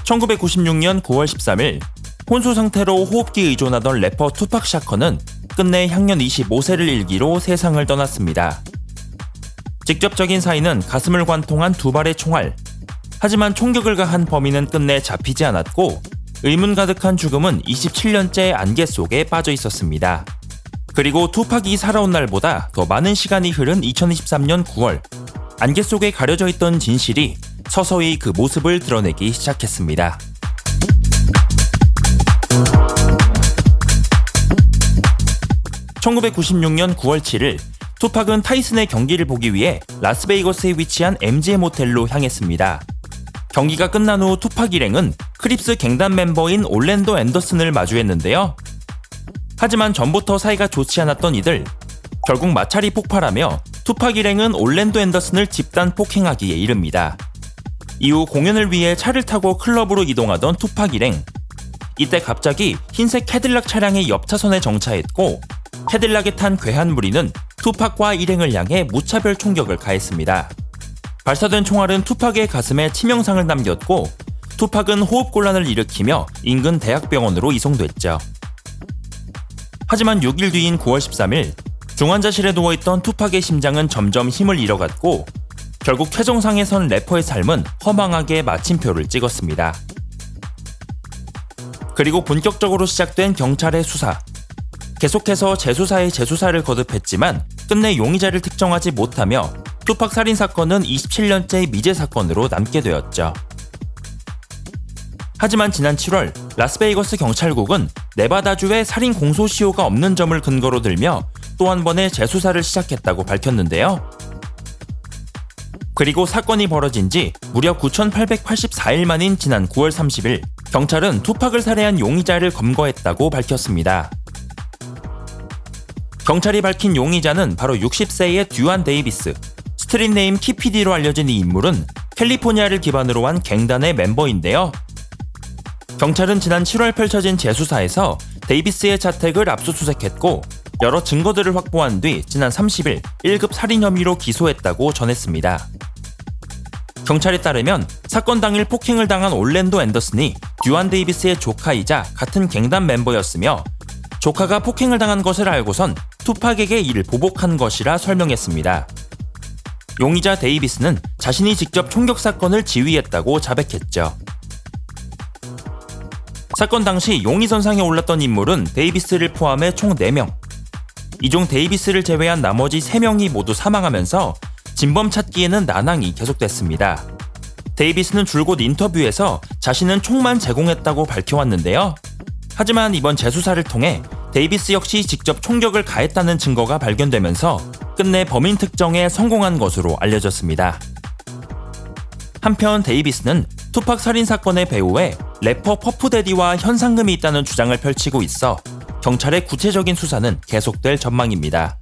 1996년 9월 13일 혼수 상태로 호흡기 의존하던 래퍼 투팍 샤커는 끝내 향년 25세를 일기로 세상을 떠났습니다. 직접적인 사인은 가슴을 관통한 두 발의 총알. 하지만 총격을 가한 범인은 끝내 잡히지 않았고 의문 가득한 죽음은 27년째 안개 속에 빠져 있었습니다. 그리고 투팍이 살아온 날보다 더 많은 시간이 흐른 2023년 9월, 안개 속에 가려져 있던 진실이 서서히 그 모습을 드러내기 시작했습니다. (1996년 9월 7일) 투팍은 타이슨의 경기를 보기 위해 라스베이거스에 위치한 MGM 호텔로 향했습니다. 경기가 끝난 후 투팍 일행은 크립스 갱단 멤버인 올랜도 앤더슨을 마주했는데요. 하지만 전부터 사이가 좋지 않았던 이들, 결국 마찰이 폭발하며 투팍 일행은 올랜도 앤더슨을 집단 폭행하기에 이릅니다. 이후 공연을 위해 차를 타고 클럽으로 이동하던 투팍 일행. 이때 갑자기 흰색 캐딜락 차량의 옆 차선에 정차했고 캐딜락에 탄 괴한 무리는 투팍과 일행을 향해 무차별 총격을 가했습니다. 발사된 총알은 투팍의 가슴에 치명상을 남겼고 투팍은 호흡곤란을 일으키며 인근 대학병원으로 이송됐죠. 하지만 6일 뒤인 9월 13일 중환자실에 누워있던 투팍의 심장은 점점 힘을 잃어갔고 결국 최정상에 선 래퍼의 삶은 허망하게 마침표를 찍었습니다. 그리고 본격적으로 시작된 경찰의 수사. 계속해서 재수사에 재수사를 거듭했지만 끝내 용의자를 특정하지 못하며 투팍 살인 사건은 27년째 미제 사건으로 남게 되었죠. 하지만 지난 7월 라스베이거스 경찰국은 네바다주에 살인 공소시효가 없는 점을 근거로 들며 또 한 번의 재수사를 시작했다고 밝혔는데요. 그리고 사건이 벌어진 지 무려 9,884일 만인 지난 9월 30일 경찰은 투팍을 살해한 용의자를 검거했다고 밝혔습니다. 경찰이 밝힌 용의자는 바로 60세의 듀안 데이비스, 스트릿 네임 키피디로 알려진 이 인물은 캘리포니아를 기반으로 한 갱단의 멤버인데요. 경찰은 지난 7월 펼쳐진 재수사에서 데이비스의 자택을 압수수색했고 여러 증거들을 확보한 뒤 지난 30일 1급 살인 혐의로 기소했다고 전했습니다. 경찰에 따르면 사건 당일 폭행을 당한 올랜도 앤더슨이 듀안 데이비스의 조카이자 같은 갱단 멤버였으며 조카가 폭행을 당한 것을 알고선 투팍에게 이를 보복한 것이라 설명했습니다. 용의자 데이비스는 자신이 직접 총격 사건을 지휘했다고 자백했죠. 사건 당시 용의선상에 올랐던 인물은 데이비스를 포함해 총 4명. 이 중 데이비스를 제외한 나머지 3명이 모두 사망하면서 진범 찾기에는 난항이 계속됐습니다. 데이비스는 줄곧 인터뷰에서 자신은 총만 제공했다고 밝혀왔는데요. 하지만 이번 재수사를 통해 데이비스 역시 직접 총격을 가했다는 증거가 발견되면서 끝내 범인 특정에 성공한 것으로 알려졌습니다. 한편 데이비스는 투팍 살인 사건의 배후에 래퍼 퍼프데디와 현상금이 있다는 주장을 펼치고 있어 경찰의 구체적인 수사는 계속될 전망입니다.